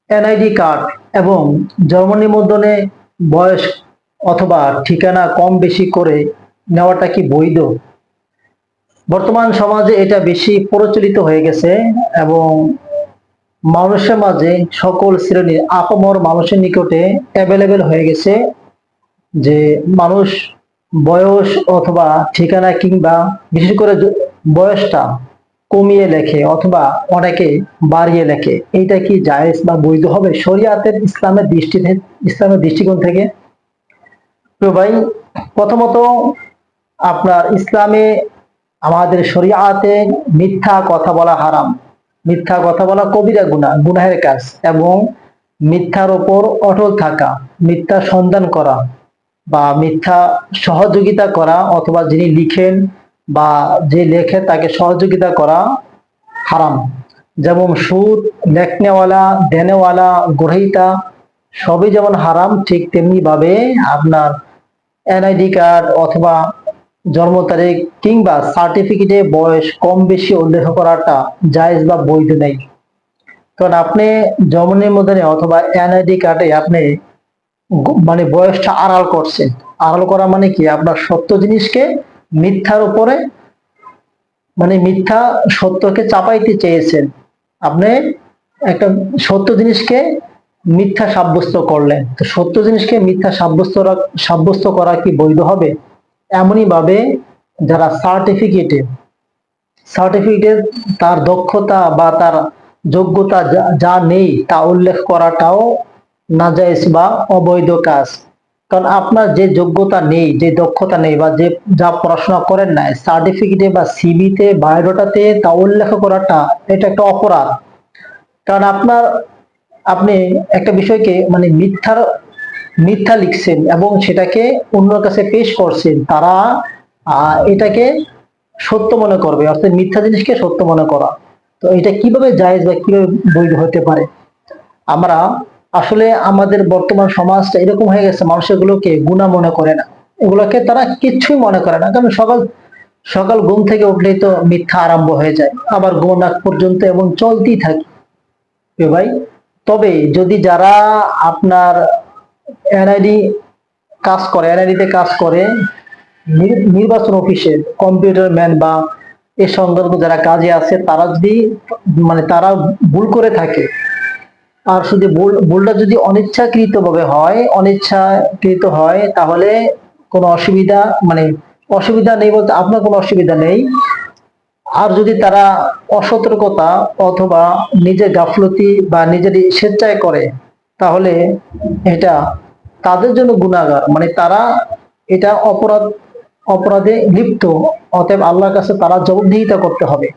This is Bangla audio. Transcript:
এনআইডি কার্ড এবং জন্ম নিবন্ধনে বয়স অথবা ঠিকানা কম বেশি করে নেওয়াটা কি বৈধ? বর্তমান সমাজে এটা বেশি প্রচলিত হয়ে গেছে এবং মানুষের মাঝে সকল শ্রেণীর আপামর মানুষের নিকটে অ্যাভেলেবেল হয়ে গেছে যে মানুষ বয়স অথবা ঠিকানা কিংবা বিশেষ করে বয়সটা কমিয়ে লেখে অথবা অনেকে বাড়িয়ে লেখে। এইটা কি জায়েজ বা বৈধ হবে শরিয়াতের ইসলামের দৃষ্টিকোণ থেকে? তো ভাই, প্রথমত আপনার ইসলামে আমাদের শরিয়াতে মিথ্যা কথা বলা হারাম। মিথ্যা কথা বলা কবিরা গুনাহ, গুনাহের কাজ, এবং মিথ্যার ওপর অটল থাকা, মিথ্যা সন্ধান করা বা মিথ্যা সহযোগিতা করা অথবা যিনি লিখেন বা যে লেখে তাকে সহযোগিতা করা হারাম। যেমন সুদ, লেখনেওয়ালা, দেনেওয়ালা, গ্রহীতা সবই যেমন হারাম, ঠিক তেমনি ভাবে আপনার এনআইডি কার্ড অথবা জন্ম তারিখ কিংবা সার্টিফিকেটে বয়স কম বেশি উল্লেখ করাটা জায়েজ বা বৈধ নেই। কারণ আপনি জন্ম নিবন্ধনে অথবা এনআইডি কার্ডে আপনি মানে বয়সটা আড়াল করছেন। আড়াল করা মানে কি? আপনার সত্য জিনিসকে মিথ্যার উপরে মানে মিথ্যা সত্যকে চাপাইতে চেয়েছেন। আপনি একটা সত্য জিনিসকে মিথ্যা সাব্যস্ত করলেন, তো সত্য জিনিসকে মিথ্যা সাব্যস্ত করা কি বৈধ হবে? এমনই ভাবে যারা সার্টিফিকেটে তার দক্ষতা বা তার যোগ্যতা যা নেই তা উল্লেখ করাটাও নাজায়েজ বা অবৈধ কাজ। কারণ আপনার যে যোগ্যতা নেই, যে দক্ষতা নেই বা যে যা পড়াশোনা করেন নাই, সার্টিফিকেটে বা সিভিতে বায়োডাটাতে তা উল্লেখ করাটা এটা একটা অপরাধ। কারণ আপনি একটা বিষয়কে মানে মিথ্যা লিখছেন এবং সেটাকে অন্যের কাছে পেশ করছেন, তারা এটাকে সত্য মনে করবে, অর্থাৎ মিথ্যা জিনিসকে সত্য মনে করা। তো এটা কিভাবে জায়েজ বা কিভাবে বৈধ হতে পারে? আমরা আসলে আমাদের বর্তমান সমাজটা এরকম হয়ে গেছে, মানুষ এগুলোকে গুনাহ মনে করে না, এগুলোকে তারা কিচ্ছুই মনে করে না। কারণ সকাল সকাল ঘুম থেকে উঠলেই তো মিথ্যা আরম্ভ হয়ে যায়, আবার ঘুমানো আগ পর্যন্ত এবং চলতেই থাকে। ভাই, তবে যদি যারা আপনার এনআইডি এনআইডিতে কাজ করে, নির্বাচন অফিসে কম্পিউটার ম্যান বা এ সংক্রান্ত যারা কাজে আছে, তারা যদি মানে তারা ভুল করে থাকে, আর শুধু ভুলটা যদি অনিচ্ছাকৃত হয় তাহলে কোনো অসুবিধা মানে অসুবিধা নেই বলতে আপনার কোনো অসুবিধা নেই। আর যদি তারা অসতর্কতা অথবা নিজের গাফলতি বা নিজের স্বেচ্ছায় করে, তাহলে এটা তাদের জন্য গুনাহগার, মানে তারা এটা অপরাধে লিপ্ত। অতএব আল্লাহর কাছে তারা জবাবদিহিতা করতে হবে।